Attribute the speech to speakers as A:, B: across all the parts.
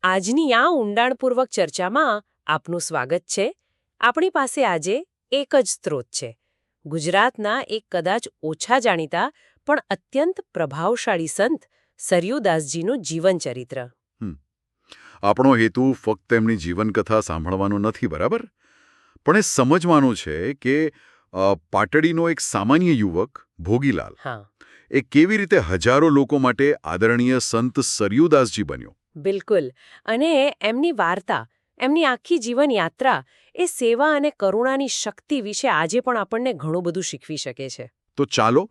A: આજની આ ઊંડાણપૂર્વક ચર્ચામાં આપનું સ્વાગત છે. આપણી પાસે આજે એક જ સ્ત્રોત છે, ગુજરાતના એક કદાચ ઓછા જાણીતા પણ અત્યંત પ્રભાવશાળી સંત સરયુદાસજીનું જીવનચરિત્ર.
B: આપણો હેતુ ફક્ત તેમની જીવનકથા સાંભળવાનો નથી, બરાબર? પણ એ સમજવાનું છે કે પાટડીનો એક સામાન્ય યુવક ભોગીલાલ એ કેવી રીતે હજારો લોકો માટે આદરણીય સંત સરયુદાસજી બન્યો.
A: બિલકુલ. અને એમની વાર્તા, એમની આખી જીવન યાત્રા એ સેવા અને કરુણાની શક્તિ વિશે આજે પણ આપણને ઘણું બધું શીખવી શકે છે.
B: તો ચાલો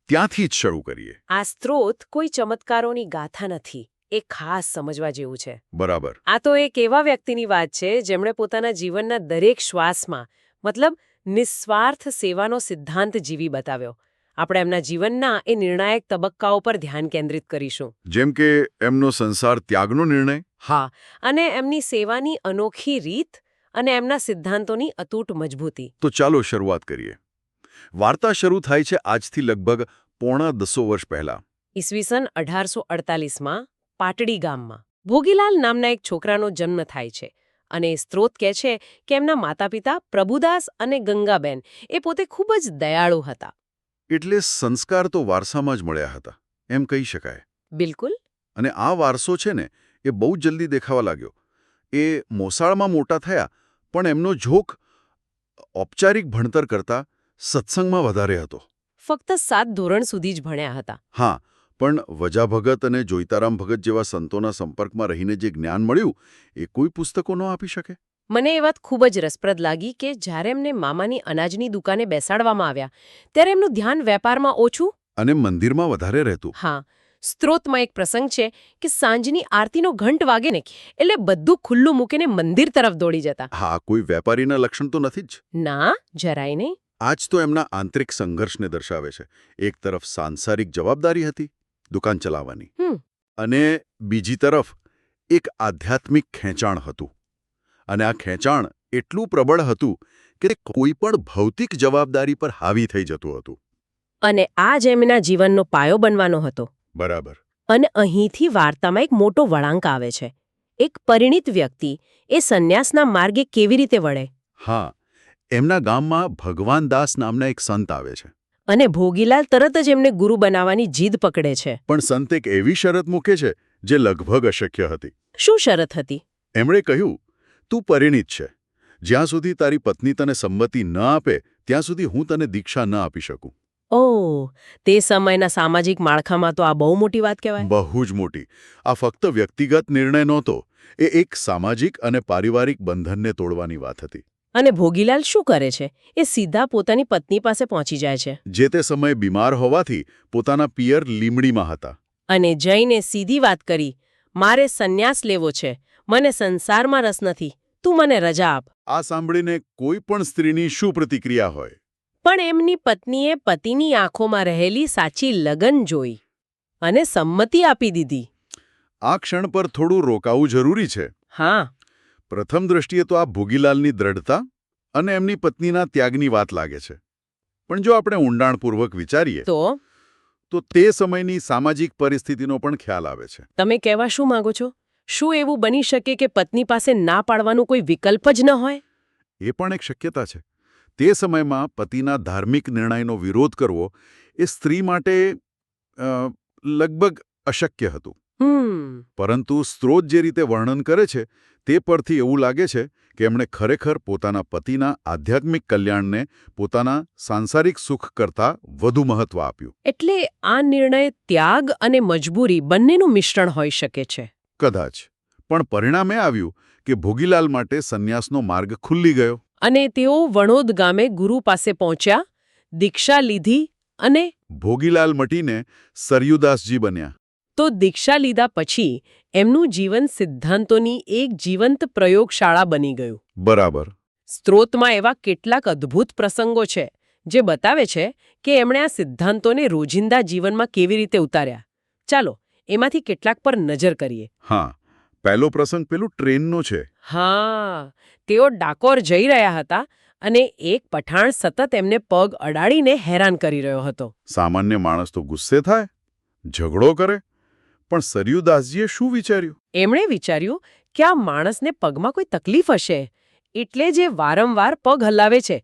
B: ત્યાંથી જ શરૂ કરીએ.
A: આ સ્ત્રોત કોઈ ચમત્કારોની ગાથા નથી, એ ખાસ સમજવા જેવું છે.
B: બરાબર.
A: આ તો એક એવા વ્યક્તિની વાત છે જેમણે પોતાના જીવનના દરેક શ્વાસમાં મતલબ નિસ્વાર્થ સેવાનો સિદ્ધાંત જીવી બતાવ્યો. આપણે એમના જીવનના એ નિર્ણાયક તબક્કાઓ પર ધ્યાન કેન્દ્રિત કરીશું.
B: જેમ કે એમનો સંસાર ત્યાગનો નિર્ણય.
A: હા, અને એમની સેવાની અનોખી રીત અને એમના સિદ્ધાંતોની અતૂટ મજબૂતી.
B: તો ચાલો શરૂઆત કરીએ. વાર્તા શરૂ થાય છે આજથી લગભગ પોણા 200 વર્ષ પહેલા.
A: ઈસવીસન 1848માં પાટડી ગામમાં ભોગીલાલ નામના એક છોકરાનો જન્મ થાય છે. અને સ્ત્રોત કહે છે કે એમના માતાપિતા પ્રભુદાસ અને ગંગાબેન એ પોતે ખૂબ જ દયાળુ હતા.
B: એટલે સંસ્કાર તો વારસામાં જ મળ્યા હતા એમ કહી શકાય.
A: બિલકુલ.
B: અને આ વારસો છે ને એ બહુ જલ્દી દેખાવા લાગ્યો. એ મોસાળમાં મોટા થયા, પણ એમનો ઝોક ઔપચારિક ભણતર કરતા સત્સંગમાં વધારે હતો.
A: ફક્ત 7 ધોરણ સુધી જ ભણ્યા હતા.
B: હા, પણ વજા ભગત અને જોઈતારામ ભગત જેવા સંતોના સંપર્કમાં રહીને જે જ્ઞાન મળ્યું એ કોઈ પુસ્તકો ન આપી શકે.
A: મને એ વાત ખૂબ જ રસપ્રદ લાગી કે જ્યારે એમને મામાની અનાજની દુકાને બેસાડવામાં આવ્યા ત્યારે એમનું ધ્યાન વેપારમાં ઓછું
B: અને મંદિરમાં વધારે રહેતું.
A: હા, સ્ત્રોતમાં એક પ્રસંગ છે કે સાંજની આરતીનો ઘંટ વાગે ને એટલે બધું ખુલ્લું મૂકીને મંદિર તરફ દોડી જતા.
B: હા, કોઈ વેપારીના લક્ષણ તો નથી જ.
A: ના, જરાય નહીં.
B: આ જ તો એમના આંતરિક સંઘર્ષને દર્શાવે છે. એક તરફ સાંસારિક જવાબદારી હતી દુકાન ચલાવવાની, અને બીજી તરફ એક આધ્યાત્મિક ખેંચાણ હતું. અને આ ખેંચાણ એટલું પ્રબળ હતું કે કોઈ પણ ભૌતિક જવાબદારી પર હાવી થઈ જતું હતું.
A: અને આ જ એમના જીવનનો પાયો બનવાનો હતો.
B: બરાબર.
A: અને અહીંથી વાર્તામાં એક મોટો વળાંક આવે છે. એક પરિણિત વ્યક્તિ એ સંન્યાસના માર્ગે કેવી રીતે વળે.
B: હા, એમના ગામમાં ભગવાનદાસ નામના એક સંત આવે છે.
A: અને ભોગીલાલ તરત જ એમને ગુરુ બનાવવાની જીદ પકડે છે.
B: પણ સંત એક એવી શરત મૂકે છે જે લગભગ અશક્ય હતી.
A: શું શરત હતી?
B: એમણે કહ્યું, તું પરિણિત છે. જ્યાં સુધી તારી પત્ની તને સંમતિ ન આપે ત્યાં સુધી હું તને દીક્ષા ન આપી શકું.
A: ઓહ, તે સમયના સામાજિક માળખામાં તો આ બહુ મોટી વાત કહેવાય.
B: બહુ જ મોટી. આ ફક્ત વ્યક્તિગત નિર્ણય નહોતો, એ એક સામાજિક અને પારિવારિક બંધનને તોડવાની વાત હતી.
A: અને ભોગીલાલ શું કરે છે? એ સીધા પોતાની પત્ની પાસે પહોંચી જાય છે.
B: જે તે સમયે બીમાર હોવાથી પોતાના પિયર લીમડીમાં હતા.
A: અને જઈને સીધી વાત કરી, મારે સંન્યાસ લેવો છે, મને સંસારમાં રસ નથી, તું મને રજા આપ.
B: આ સાંભળીને કોઈ પણ સ્ત્રીની શું પ્રતિક્રિયા હોય?
A: પણ એમની પત્નીએ પતિની આંખોમાં રહેલી સાચી લગન જોઈ અને સંમતિ આપી દીધી.
B: આ ક્ષણ પર થોડું રોકાવું જરૂરી છે.
A: હા.
B: પ્રથમ દ્રષ્ટિએ તો આ ભોગીલાલની દ્રઢતા અને એમની પત્નીના ત્યાગની વાત લાગે છે. પણ જો આપણે ઊંડાણપૂર્વક વિચારીએ તો તે સમયની સામાજિક પરિસ્થિતિનો પણ ખ્યાલ આવે છે.
A: તમે કહેવા શું માંગો છો? શું એવું બની શકે કે પત્ની પાસે ના પાડવાનું કોઈ વિકલ્પ જ ન હોય?
B: એ પણ એક શક્યતા છે. તે સમયમાં પતિના ધાર્મિક નિર્ણયનો વિરોધ કરવો એ સ્ત્રી માટે લગભગ અશક્ય હતું. પરંતુ સ્ત્રોત જે રીતે વર્ણન કરે છે તે પરથી એવું લાગે છે કે એમણે ખરેખર પોતાના પતિના આધ્યાત્મિક કલ્યાણને પોતાના સાંસારિક સુખ કરતાં વધુ મહત્વ આપ્યું. એટલે
A: આ નિર્ણય ત્યાગ અને મજબૂરી બંનેનું મિશ્રણ હોઈ શકે છે.
B: કદાચ. પણ પરિણામે આવ્યું કે ભોગીલાલ માટે સંન્યાસનો માર્ગ ખુલ્લી ગયો.
A: અને તેઓ વણોદ ગામે ગુરુ પાસે પહોંચ્યા, દીક્ષા લીધી અને
B: ભોગીલાલ મટીને સરયુદાસજી બન્યા.
A: તો દીક્ષા લીધા પછી એમનું જીવન સિદ્ધાંતોની એક જીવંત પ્રયોગશાળા બની ગયું.
B: બરાબર.
A: સ્ત્રોતમાં એવા કેટલાક અદ્ભુત પ્રસંગો છે જે બતાવે છે કે એમણે આ સિદ્ધાંતોને રોજિંદા જીવનમાં કેવી રીતે ઉતાર્યા. ચાલો એમાંથી કેટલાક પર નજર કરીએ.
B: હા, પહેલો પ્રસંગ પેલું ટ્રેનનો છે.
A: હા, તેઓ ડાકોર જઈ રહ્યા હતા અને એક પઠાણ સતત એમને પગ અડાડીને હેરાન કરી રહ્યો હતો.
B: સામાન્ય માણસ તો ગુસ્સે થાય, ઝઘડો કરે. પણ સરયુદાસજીએ શું વિચાર્યું?
A: એમણે વિચાર્યું કે આ માણસને પગમાં કોઈ તકલીફ હશે એટલે જે વારંવાર પગ હલાવે છે.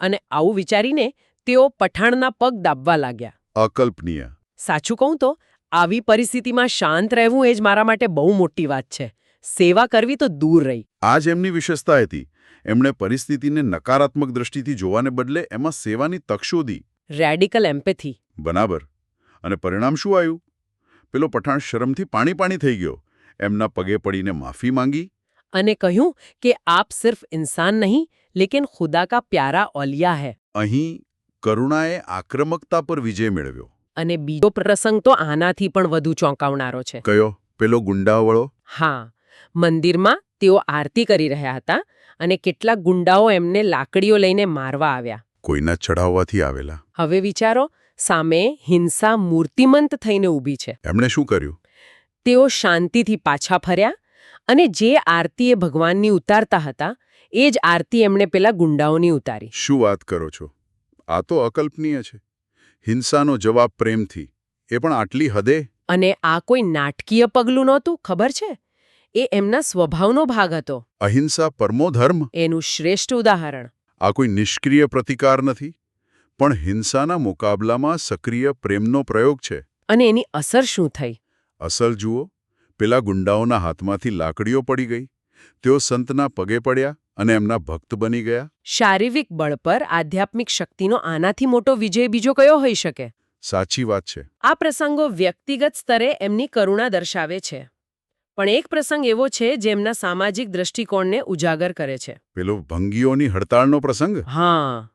A: અને આવું વિચારીને તેઓ પઠાણના પગ દાબવા લાગ્યા.
B: અકલ્પનીય.
A: સાચું કહું તો આવી પરિસ્થિતિમાં શાંત રહેવું એ જ મારા માટે બહુ મોટી વાત છે. સેવા કરવી તો દૂર રહી.
B: આ જ એમની વિશેષતા હતી. એમણે પરિસ્થિતિને નકારાત્મક દ્રષ્ટિથી જોવાને બદલે એમાં સેવાની તક શોધી.
A: રેડિકલ એમ્પેથી.
B: બરાબર. અને પરિણામ શું આવ્યું? પેલો પઠાણ શરમથી પાણી થઈ ગયો. એમના પગે પડીને માફી માંગી.
A: અને કહ્યું કે આપ સિર્ફ ઇન્સાન નહીં લેકિન ખુદા કા પ્યારા ઓલિયા હૈ.
B: અહીં કરુણાએ આક્રમકતા પર વિજય મેળવ્યો.
A: અને બીજો પ્રસંગ તો આનાથી પણ વધુ ચોંકાવનારો છે.
B: કયો? પેલો ગુંડાવાળો?
A: હા, મંદિરમાં તેઓ આરતી કરી રહ્યા હતા અને કેટલાક ગુંડાઓ એમને લાકડીઓ લઈને મારવા આવ્યા.
B: કોઈના ચઢાવવાથી આવેલા.
A: હવે વિચારો, સામે હિંસા મૂર્તિમંત થઈને ઊભી છે.
B: એમણે શું કર્યું?
A: તેઓ શાંતિથી પાછા ફર્યા અને જે આરતી એ ભગવાનની ઉતારતા હતા એ જ આરતી એમણે પેલા ગુંડાઓની ઉતારી.
B: શું વાત કરો છો? આ તો અકલ્પનીય છે. હિંસાનો જવાબ પ્રેમથી, એ પણ આટલી હદે.
A: અને આ કોઈ નાટકીય પગલું નહોતું, ખબર છે? એ એમના સ્વભાવનો ભાગ હતો.
B: અહિંસા પરમો ધર્મ.
A: એનું શ્રેષ્ઠ ઉદાહરણ.
B: આ કોઈ નિષ્ક્રિય પ્રતિકાર નથી, પણ હિંસાના મુકાબલામાં સક્રિય પ્રેમનો પ્રયોગ છે.
A: અને એની અસર શું થઈ?
B: અસલ જુઓ, પેલા ગુંડાઓના હાથમાંથી લાકડીઓ પડી ગઈ. તેઓ સંતના પગે પડ્યા અને એમના ભક્ત બની ગયા.
A: શારીરિક બળ પર આધ્યાત્મિક શક્તિનો આનાથી મોટો વિજય બીજો કયો હોઈ શકે?
B: સાચી વાત છે.
A: આ પ્રસંગો વ્યક્તિગત સ્તરે એમની કરુણા દર્શાવે છે. પણ એક પ્રસંગ એવો છે જે એમના સામાજિક દૃષ્ટિકોણને ઉજાગર કરે છે.
B: પેલો ભંગીઓની હડતાળનો પ્રસંગ.
A: હા.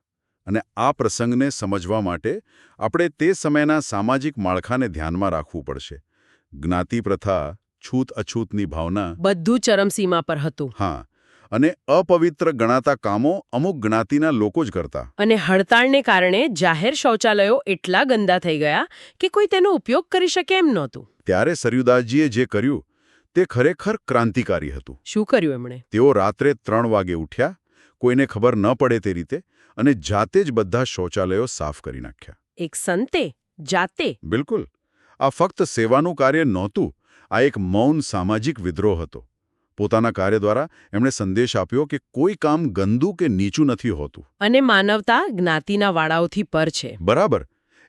B: અને આ પ્રસંગને સમજવા માટે આપણે તે સમયના સામાજિક માળખાને ધ્યાનમાં રાખવું પડશે. જ્ઞાતિ પ્રથા, છૂત અછૂતની ભાવના,
A: બધું ચરમસીમા પર હતું.
B: હા, અને અપવિત્ર ગણાતા કામો અમુક જ્ઞાતિના લોકો જ કરતા.
A: અને હડતાળને કારણે જાહેર શૌચાલયો એટલા ગંદા થઈ ગયા કે કોઈ તેનો ઉપયોગ કરી શકે એમ નહોતું.
B: ત્યારે સરયુદાસજીએ જે કર્યું તે ખરેખર ક્રાંતિકારી હતું.
A: શું કર્યું એમણે?
B: તેઓ રાત્રે 3 વાગે ઉઠ્યા, કોઈને ખબર ન પડે તે રીતે, અને જાતે જ બધા શૌચાલયો સાફ કરી નાખ્યા.
A: એક સંતે જાતે?
B: બિલકુલ. આ ફક્ત સેવાનું કાર્ય નહોતું, આ એક મૌન સામાજિક વિદ્રોહ હતો. પોતાના કાર્ય દ્વારા એમણે સંદેશ આપ્યો કે કોઈ કામ ગંદુ કે નીચું નથી હોતું.
A: અને માનવતા જ્ઞાતિના વાડાઓથી પર છે.
B: બરાબર.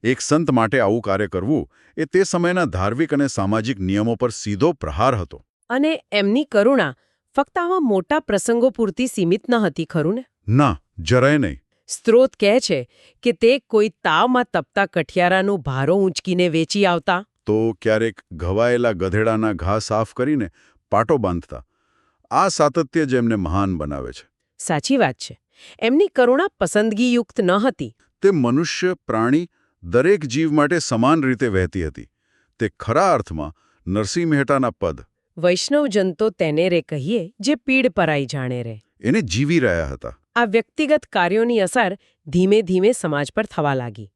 B: એક સંત માટે આવું કાર્ય કરવું એ તે સમયના ધાર્મિક અને સામાજિક નિયમો પર સીધો પ્રહાર હતો.
A: અને એમની કરુણા ફક્ત આવા મોટા પ્રસંગો પૂરતી સીમિત ન હતી, ખરું ને?
B: ના, જરાય નહીં.
A: સ્ત્રોત કહે છે કે તે કોઈ તાવમાં તપતા કઠિયારાનું ભારો ઊંચકીને વેચી આવતા.
B: તો ક્યારેક ઘવાયેલા ગધેડાના ઘા સાફ કરીને પાટો બાંધતા. આ સાતત્ય જ એમને મહાન બનાવે છે.
A: સાચી વાત છે. એમની કરુણા પસંદગીયુક્ત ન હતી.
B: તે મનુષ્ય, પ્રાણી, દરેક જીવ માટે સમાન રીતે વહેતી હતી. તે ખરા અર્થમાં નરસિંહ મહેતાના પદ
A: વૈષ્ણવજન તો તેને રે કહીએ જે પીડ પરાઈ જાણે રે
B: એને જીવી રહ્યા હતા.
A: આ વ્યક્તિગત કાર્યોની અસર ધીમે ધીમે સમાજ પર થવા લાગી.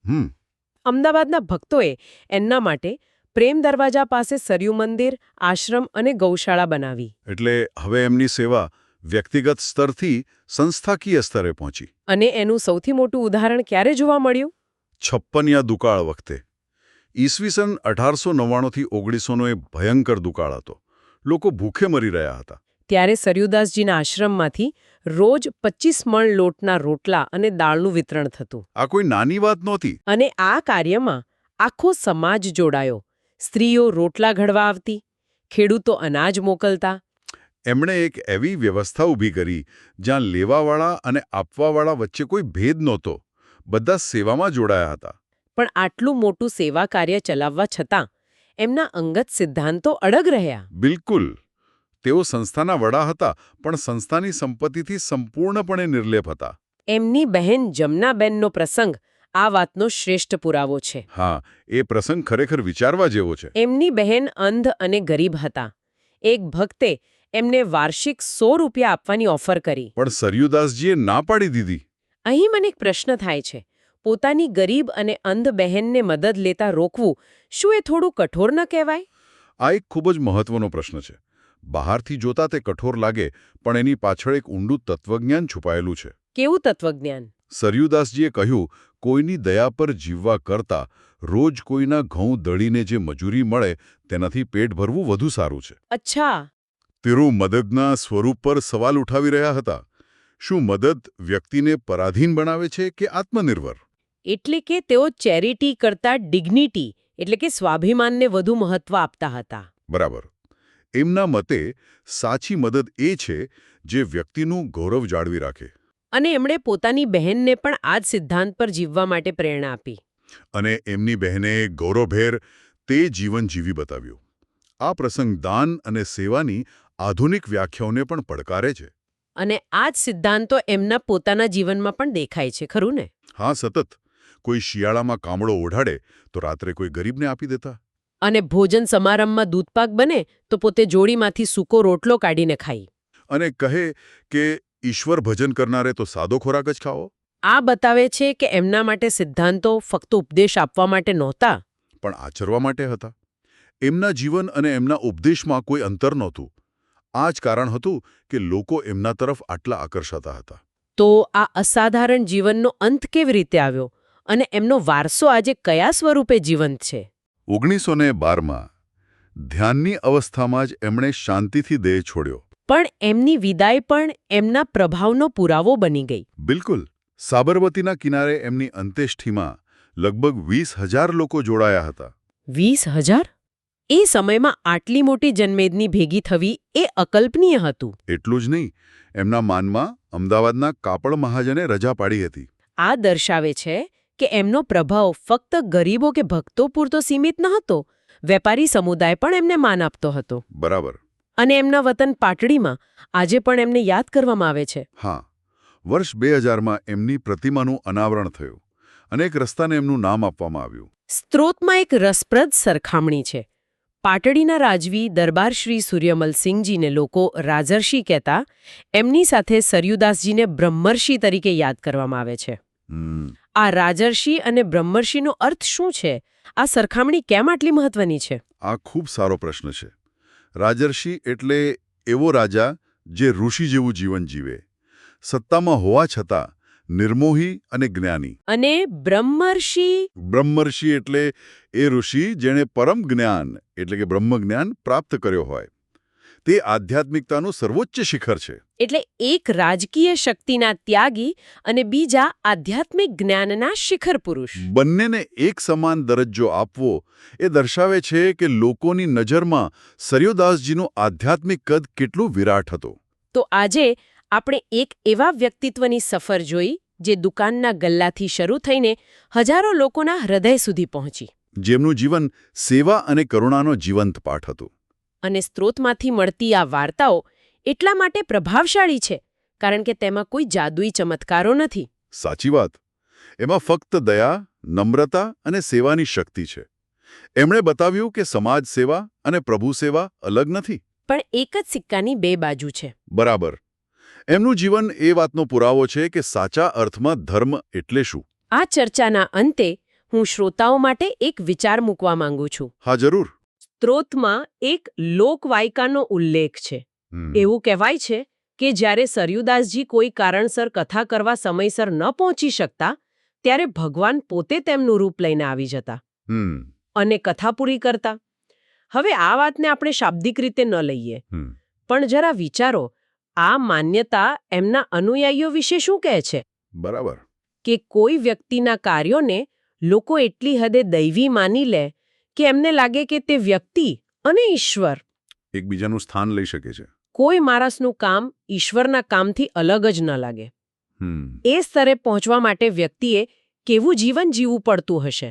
A: અમદાવાદના ભક્તોએ એમના માટે પ્રેમ દરવાજા પાસે સરયુ મંદિર, આશ્રમ અને ગૌશાળા બનાવી.
B: એટલે હવે એમની સેવા વ્યક્તિગત સ્તરથી સંસ્થાકીય સ્તરે પહોંચી.
A: અને એનું સૌથી મોટું ઉદાહરણ ક્યારે જોવા મળ્યું?
B: 56 દુકાળ વખતે. ઈસવીસન 1899થી 1900નો એ ભયંકર દુકાળ હતો. લોકો ભૂખે મરી રહ્યા હતા.
A: ત્યારે સરયુદાસજીના આશ્રમમાંથી રોજ 25 મણ લોટના રોટલા અને દાળનું વિતરણ થતું.
B: આ કોઈ નાની વાત નહોતી.
A: અને આ કાર્યમાં આખો સમાજ જોડાયો. સ્ત્રીઓ રોટલા ઘડવા આવતી, ખેડૂતો અનાજ મોકલતા.
B: એમણે એક એવી વ્યવસ્થા ઊભી કરી જ્યાં લેવાવાળા અને આપવાવાળા વચ્ચે કોઈ ભેદ નહોતો. બધા સેવામાં જોડાયા હતા.
A: પણ આટલું મોટું સેવા કાર્ય ચલાવવા છતાં એમના અંગત સિદ્ધાંતો અડગ રહ્યા.
B: બિલકુલ. તેઓ સંસ્થાના વડા હતા, પણ સંસ્થાની સંપત્તિથી સંપૂર્ણપણે નિર્લેપ હતા.
A: એમની બહેન જમનાબેનનો પ્રસંગ આ વાતનો શ્રેષ્ઠ પુરાવો છે.
B: હા, એ પ્રસંગ ખરેખર વિચારવા જેવો છે.
A: એમની બહેન અંધ અને ગરીબ હતા. એક ભક્તે એમને વાર્ષિક 100 રૂપિયા આપવાની ઓફર કરી.
B: પણ સરયુદાસજીએ ના પાડી દીધી.
A: અહીં મને એક પ્રશ્ન થાય છે. પોતાની ગરીબ અને અંધ બહેનને મદદ લેતા રોકવું, શું એ થોડું કઠોર ન કહેવાય?
B: આ એક ખૂબ જ મહત્વનો પ્રશ્ન છે. બહારથી જોતા તે કઠોર લાગે, પણ એની પાછળ એક ઊંડું તત્વજ્ઞાન છુપાયેલું છે.
A: કેવું તત્વજ્ઞાન?
B: સરયુદાસજીએ કહ્યું, કોઈની દયા પર જીવવા કરતા રોજ કોઈના ઘઉં દળીને જે મજૂરી મળે તેનાથી પેટ ભરવું વધુ સારું છે.
A: અચ્છા.
B: તેઓ મદદના સ્વરૂપ પર સવાલ ઉઠાવી રહ્યા હતા. શું મદદ વ્યક્તિને પરાધીન બનાવે છે કે આત્મનિર્ભર?
A: એટલે કે તેઓ ચેરિટી કરતા ડિગ્નિટી એટલે કે સ્વાભિમાનને વધુ મહત્વ આપતા હતા.
B: બરાબર. એમના મતે સાચી મદદ એ છે જે વ્યક્તિનું ગૌરવ જાળવી રાખે.
A: અને એમણે પોતાની બહેનને પણ આ જ સિદ્ધાંત પર જીવવા માટે પ્રેરણા આપી.
B: અને એમની બહેને ગૌરવભેર તે જીવન જીવી બતાવ્યું. આ પ્રસંગ દાન અને સેવાની આધુનિક વ્યાખ્યાઓને પણ પડકારે છે.
A: અને આ જ સિદ્ધાંતો એમના પોતાના જીવનમાં પણ દેખાય છે, ખરું ને?
B: હા, સતત. કોઈ શિયાળામાં કામળો ઓઢાડે તો રાત્રે કોઈ ગરીબને આપી દેતા.
A: અને ભોજન સમારંભમાં દૂધપાક બને તો પોતે જોડીમાંથી સૂકો રોટલો કાઢીને ખાઈ.
B: અને કહે કે ઈશ્વર ભજન કરનારે તો સાદો ખોરાક જ ખાઓ.
A: આ બતાવે છે કે એમના માટે સિદ્ધાંતો ફક્ત ઉપદેશ આપવા માટે નહોતા,
B: પણ આચરવા માટે હતા. એમના જીવન અને એમના ઉપદેશમાં કોઈ અંતર નહોતું. આ જ કારણ હતું કે લોકો એમના તરફ આટલા આકર્ષાતા હતા.
A: તો આ અસાધારણ જીવનનો અંત કેવી રીતે આવ્યો અને એમનો વારસો આજે કયા સ્વરૂપે જીવંત છે?
B: 1912માં ધ્યાનની અવસ્થામાં જ એમણે શાંતિથી દેહ છોડ્યો.
A: પણ એમની વિદાય પણ એમના પ્રભાવનો પુરાવો બની ગઈ.
B: બિલકુલ. સાબરમતીના કિનારે એમની અંત્યેષ્ટિમાં લગભગ 20,000 લોકો જોડાયા હતા.
A: 20,000? એ સમયમાં આટલી મોટી જનમેદની ભેગી થવી એ અકલ્પનીય હતું.
B: એટલું જ નહીં, એમના માનમાં અમદાવાદના કાપડ મહાજને રજા પાડી હતી.
A: આ દર્શાવે છે કે એમનો પ્રભાવ ફક્ત ગરીબો કે ભક્તો પૂરતો સીમિત ન હતો. વેપારી સમુદાય પણ એમને માન આપતો હતો.
B: બરાબર.
A: અને એમના વતન પાટડીમાં આજે પણ એમને યાદ કરવામાં આવે છે.
B: હા. વર્ષ 2000માં એમની પ્રતિમાનું અનાવરણ થયું અને એક રસ્તાને એમનું નામ આપવામાં આવ્યું.
A: સ્ત્રોતમાં એક રસપ્રદ સરખામણી છે. પાટડીના રાજવી દરબાર શ્રી સૂર્યમલસિંહજીને લોકો રાજર્ષિ કહેતા, એમની સાથે સરયુદાસજીને બ્રહ્મર્ષિ તરીકે યાદ કરવામાં આવે છે. આ રાજર્ષિ અને બ્રહ્મર્ષિનો અર્થ શું છે? આ સરખામણી કેમ આટલી મહત્વની છે?
B: આ ખૂબ સારો પ્રશ્ન છે. રાજર્ષિ એટલે એવો રાજા જે ઋષિ જેવું જીવન જીવે, સત્તામાં હોવા છતાં નિર્મોહી અને જ્ઞાની.
A: અને બ્રહ્મર્ષિ?
B: બ્રહ્મર્ષિ એટલે એ ઋષિ જેણે પરમ જ્ઞાન એટલે કે બ્રહ્મજ્ઞાન પ્રાપ્ત કર્યો હોય. તે આધ્યાત્મિકતાનું સર્વોચ્ચ શિખર છે.
A: એટલે એક રાજકીય શક્તિના ત્યાગી અને બીજા આધ્યાત્મિક જ્ઞાનના શિખર પુરુષ.
B: બંનેને એક સમાન દરજ્જો આપવો એ દર્શાવે છે કે લોકોની નજરમાં સરયુદાસજીનું આધ્યાત્મિક કદ કેટલું વિરાટ હતું.
A: તો આજે આપણે એક એવા વ્યક્તિત્વની સફર જોઈ જે દુકાનના ગલ્લાથી શરૂ થઈને હજારો લોકોના હૃદય સુધી પહોંચી.
B: જેમનું જીવન સેવા અને કરુણાનો જીવંત પાઠ હતું.
A: અને સ્ત્રોતમાંથી મળતી આ વાર્તાઓ એટલા માટે પ્રભાવશાળી છે કારણ કે તેમાં કોઈ જાદુઈ ચમત્કારો નથી.
B: સાચી વાત. એમાં ફક્ત દયા, નમ્રતા અને સેવાની શક્તિ છે. એમણે બતાવ્યું કે સમાજ સેવા અને પ્રભુ સેવા અલગ નથી,
A: પણ એક જ સિક્કાની બે બાજુ છે.
B: બરાબર. એમનું જીવન એ વાતનો પુરાવો છે કે સાચા અર્થમાં ધર્મ એટલે શું.
A: આ ચર્ચાના અંતે હું શ્રોતાઓ માટે એક વિચાર મૂકવા માંગુ છું.
B: હા, જરૂર.
A: સ્ત્રોતમાં એક લોકવાયકાનો ઉલ્લેખ છે. એવું કહેવાય છે કે જ્યારે સરયુદાસજી કોઈ કારણસર કથા કરવા સમયસર ન પહોંચી શકતા, ત્યારે ભગવાન પોતે તેમનું રૂપ લઈને આવી જતા અને કથા પૂરી કરતા. હવે આ વાતને આપણે શાબ્દિક રીતે ન લઈએ, પણ જરા વિચારો, આ માન્યતા એમના અનુયાયીઓ વિશે શું કહે છે?
B: બરાબર.
A: કે કોઈ વ્યક્તિના કાર્યોને લોકો એટલી હદે દૈવી માની લે કે એમને લાગે કે તે વ્યક્તિ અને ઈશ્વર
B: એકબીજાનું સ્થાન લઈ શકે છે.
A: કોઈ માણસનું કામ ઈશ્વરના કામથી અલગ જ ન લાગે. એ સ્તરે પહોંચવા માટે વ્યક્તિએ કેવું જીવન જીવવું પડતું હશે?